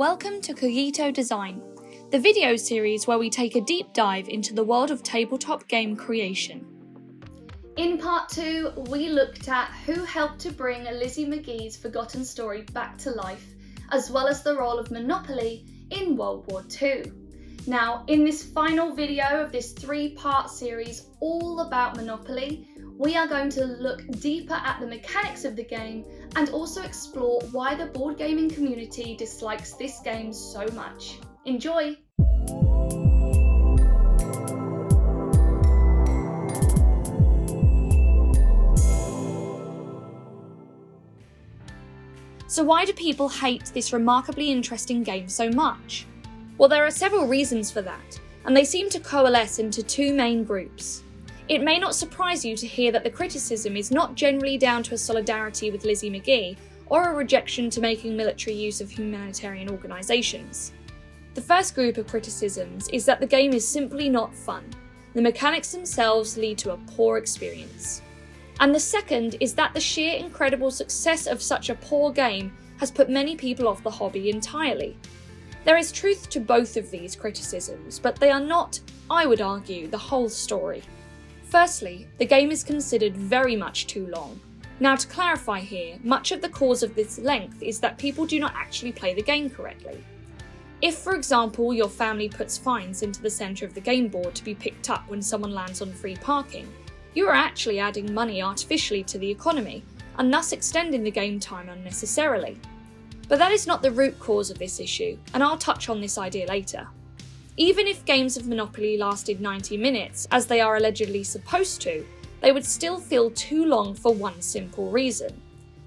Welcome to Cogito Design, the video series where we take a deep dive into the world of tabletop game creation. In part 2, we looked at who helped to bring Lizzie McGee's forgotten story back to life, as well as the role of Monopoly in World War II. Now, in this final video of this 3-part series all about Monopoly, we are going to look deeper at the mechanics of the game and also explore why the board gaming community dislikes this game so much. Enjoy! So why do people hate this remarkably interesting game so much? Well, there are several reasons for that, and they seem to coalesce into two main groups. It may not surprise you to hear that the criticism is not generally down to a solidarity with Lizzie McGee or a rejection to making military use of humanitarian organisations. The first group of criticisms is that the game is simply not fun. The mechanics themselves lead to a poor experience. And the second is that the sheer incredible success of such a poor game has put many people off the hobby entirely. There is truth to both of these criticisms, but they are not, I would argue, the whole story. Firstly, the game is considered very much too long. Now, to clarify here, much of the cause of this length is that people do not actually play the game correctly. If, for example, your family puts fines into the centre of the game board to be picked up when someone lands on free parking, you are actually adding money artificially to the economy, and thus extending the game time unnecessarily. But that is not the root cause of this issue, and I'll touch on this idea later. Even if games of Monopoly lasted 90 minutes, as they are allegedly supposed to, they would still feel too long for one simple reason.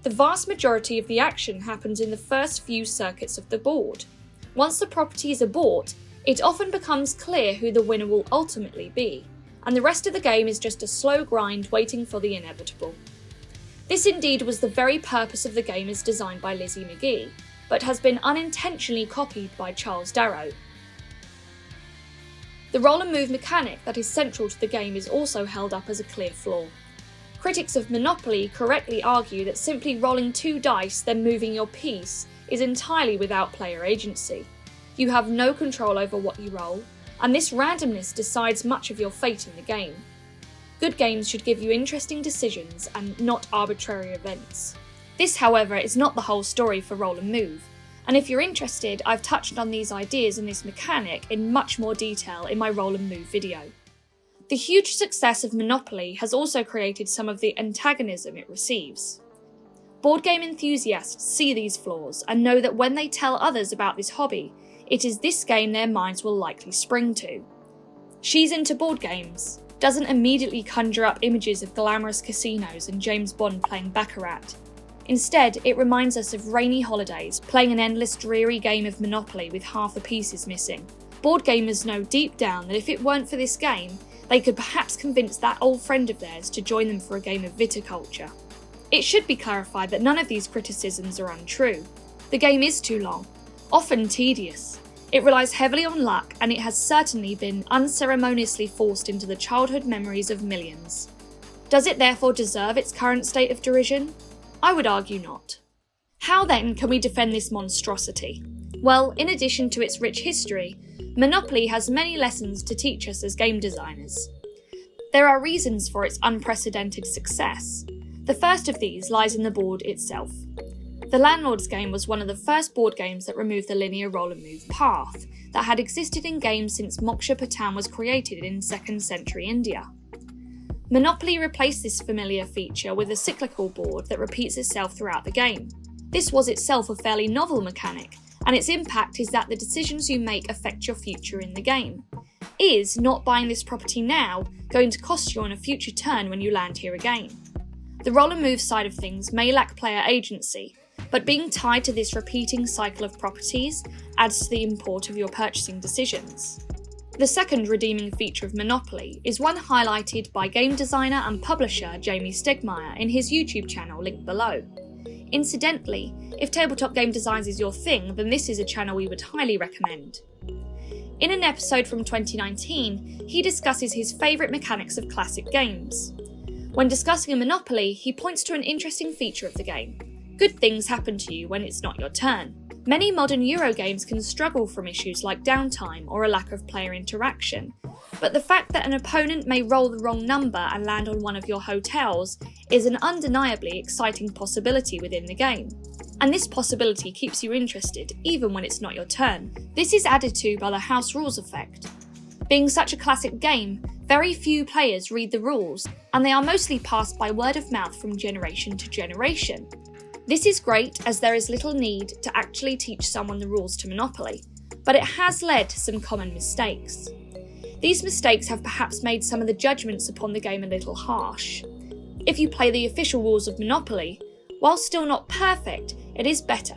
The vast majority of the action happens in the first few circuits of the board. Once the properties are bought, it often becomes clear who the winner will ultimately be, and the rest of the game is just a slow grind waiting for the inevitable. This indeed was the very purpose of the game as designed by Lizzie McGee, but has been unintentionally copied by Charles Darrow. The roll and move mechanic that is central to the game is also held up as a clear flaw. Critics of Monopoly correctly argue that simply rolling 2 dice then moving your piece is entirely without player agency. You have no control over what you roll, and this randomness decides much of your fate in the game. Good games should give you interesting decisions and not arbitrary events. This, however, is not the whole story for roll and move. And if you're interested, I've touched on these ideas and this mechanic in much more detail in my roll and move video. The huge success of Monopoly has also created some of the antagonism it receives. Board game enthusiasts see these flaws and know that when they tell others about this hobby, it is this game their minds will likely spring to. "She's into board games" doesn't immediately conjure up images of glamorous casinos and James Bond playing Baccarat. Instead, it reminds us of rainy holidays, playing an endless dreary game of Monopoly with half the pieces missing. Board gamers know deep down that if it weren't for this game, they could perhaps convince that old friend of theirs to join them for a game of viticulture. It should be clarified that none of these criticisms are untrue. The game is too long, often tedious. It relies heavily on luck, and it has certainly been unceremoniously forced into the childhood memories of millions. Does it therefore deserve its current state of derision? I would argue not. How then can we defend this monstrosity? Well, in addition to its rich history, Monopoly has many lessons to teach us as game designers. There are reasons for its unprecedented success. The first of these lies in the board itself. The Landlord's game was one of the first board games that removed the linear roll and move path that had existed in games since Moksha Patan was created in 2nd century India. Monopoly replaced this familiar feature with a cyclical board that repeats itself throughout the game. This was itself a fairly novel mechanic, and its impact is that the decisions you make affect your future in the game. Is not buying this property now going to cost you on a future turn when you land here again? The roll and move side of things may lack player agency, but being tied to this repeating cycle of properties adds to the import of your purchasing decisions. The second redeeming feature of Monopoly is one highlighted by game designer and publisher Jamey Stegmaier in his YouTube channel linked below. Incidentally, if tabletop game design is your thing, then this is a channel we would highly recommend. In an episode from 2019, he discusses his favourite mechanics of classic games. When discussing a Monopoly, he points to an interesting feature of the game. Good things happen to you when it's not your turn. Many modern Euro games can struggle from issues like downtime or a lack of player interaction, but the fact that an opponent may roll the wrong number and land on one of your hotels is an undeniably exciting possibility within the game. And this possibility keeps you interested, even when it's not your turn. This is added to by the house rules effect. Being such a classic game, very few players read the rules, and they are mostly passed by word of mouth from generation to generation. This is great as there is little need to actually teach someone the rules to Monopoly, but it has led to some common mistakes. These mistakes have perhaps made some of the judgments upon the game a little harsh. If you play the official rules of Monopoly, while still not perfect, it is better.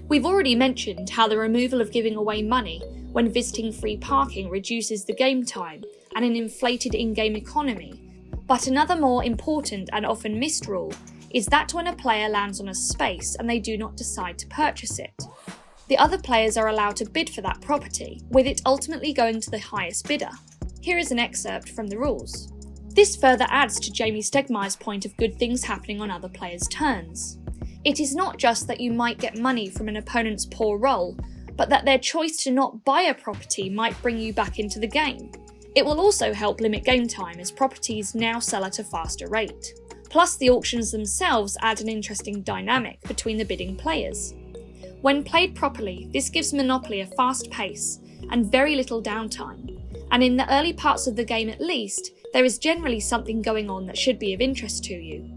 We've already mentioned how the removal of giving away money when visiting free parking reduces the game time and an inflated in-game economy, but another more important and often missed rule is that when a player lands on a space and they do not decide to purchase it, the other players are allowed to bid for that property, with it ultimately going to the highest bidder. Here is an excerpt from the rules. This further adds to Jamey Stegmaier's point of good things happening on other players' turns. It is not just that you might get money from an opponent's poor roll, but that their choice to not buy a property might bring you back into the game. It will also help limit game time as properties now sell at a faster rate. Plus, the auctions themselves add an interesting dynamic between the bidding players. When played properly, this gives Monopoly a fast pace and very little downtime, and in the early parts of the game at least, there is generally something going on that should be of interest to you.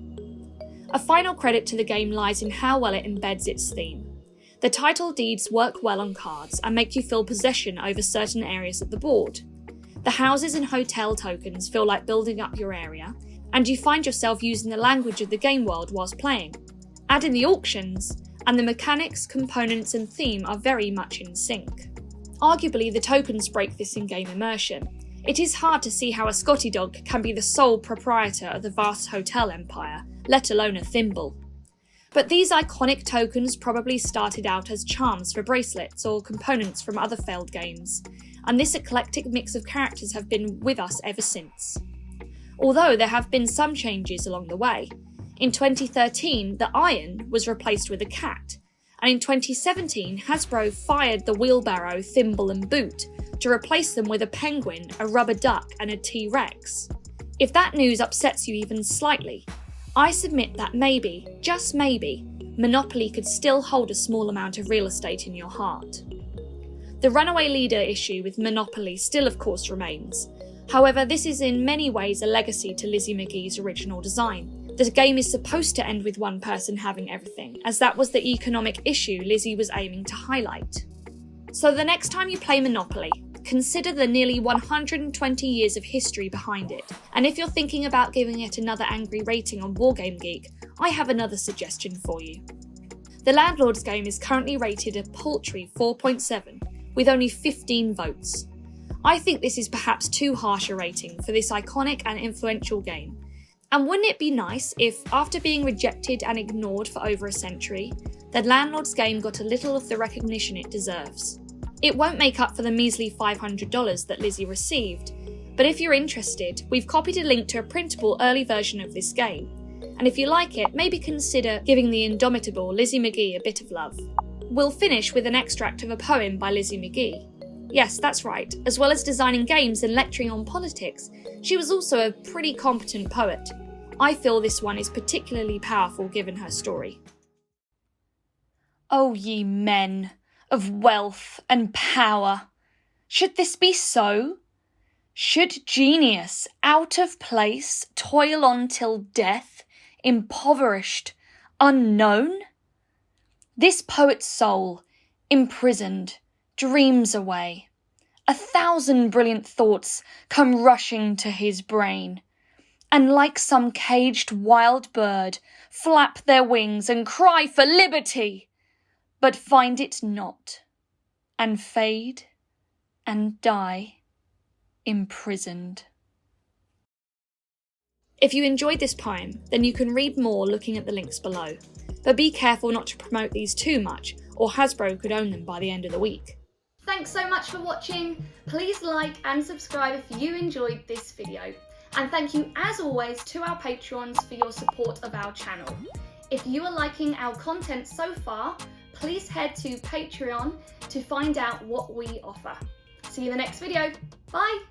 A final credit to the game lies in how well it embeds its theme. The title deeds work well on cards and make you feel possession over certain areas of the board. The houses and hotel tokens feel like building up your area, and you find yourself using the language of the game world whilst playing. Add in the auctions, and the mechanics, components and theme are very much in sync. Arguably, the tokens break this in-game immersion. It is hard to see how a Scotty dog can be the sole proprietor of the vast hotel empire, let alone a thimble. But these iconic tokens probably started out as charms for bracelets or components from other failed games, and this eclectic mix of characters have been with us ever since. Although there have been some changes along the way. In 2013, the iron was replaced with a cat, and in 2017, Hasbro fired the wheelbarrow, thimble and boot to replace them with a penguin, a rubber duck and a T-Rex. If that news upsets you even slightly, I submit that maybe, just maybe, Monopoly could still hold a small amount of real estate in your heart. The runaway leader issue with Monopoly still of course remains. However, this is in many ways a legacy to Lizzie McGee's original design. The game is supposed to end with one person having everything, as that was the economic issue Lizzie was aiming to highlight. So the next time you play Monopoly, consider the nearly 120 years of history behind it, and if you're thinking about giving it another angry rating on WarGameGeek, I have another suggestion for you. The Landlord's game is currently rated a paltry 4.7, with only 15 votes. I think this is perhaps too harsh a rating for this iconic and influential game. And wouldn't it be nice if, after being rejected and ignored for over a century, the Landlord's game got a little of the recognition it deserves? It won't make up for the measly $500 that Lizzie received, but if you're interested, we've copied a link to a printable early version of this game. And if you like it, maybe consider giving the indomitable Lizzie McGee a bit of love. We'll finish with an extract of a poem by Lizzie McGee. Yes, that's right, as well as designing games and lecturing on politics, she was also a pretty competent poet. I feel this one is particularly powerful given her story. O ye men of wealth and power, should this be so? Should genius, out of place, toil on till death, impoverished, unknown? This poet's soul, imprisoned, dreams away. 1,000 brilliant thoughts come rushing to his brain, and like some caged wild bird, flap their wings and cry for liberty, but find it not, and fade and die imprisoned. If you enjoyed this poem, then you can read more looking at the links below, but be careful not to promote these too much, or Hasbro could own them by the end of the week. Thanks so much for watching. Please like and subscribe if you enjoyed this video. And thank you as always to our Patreons for your support of our channel. If you are liking our content so far, please head to Patreon to find out what we offer. See you in the next video. Bye!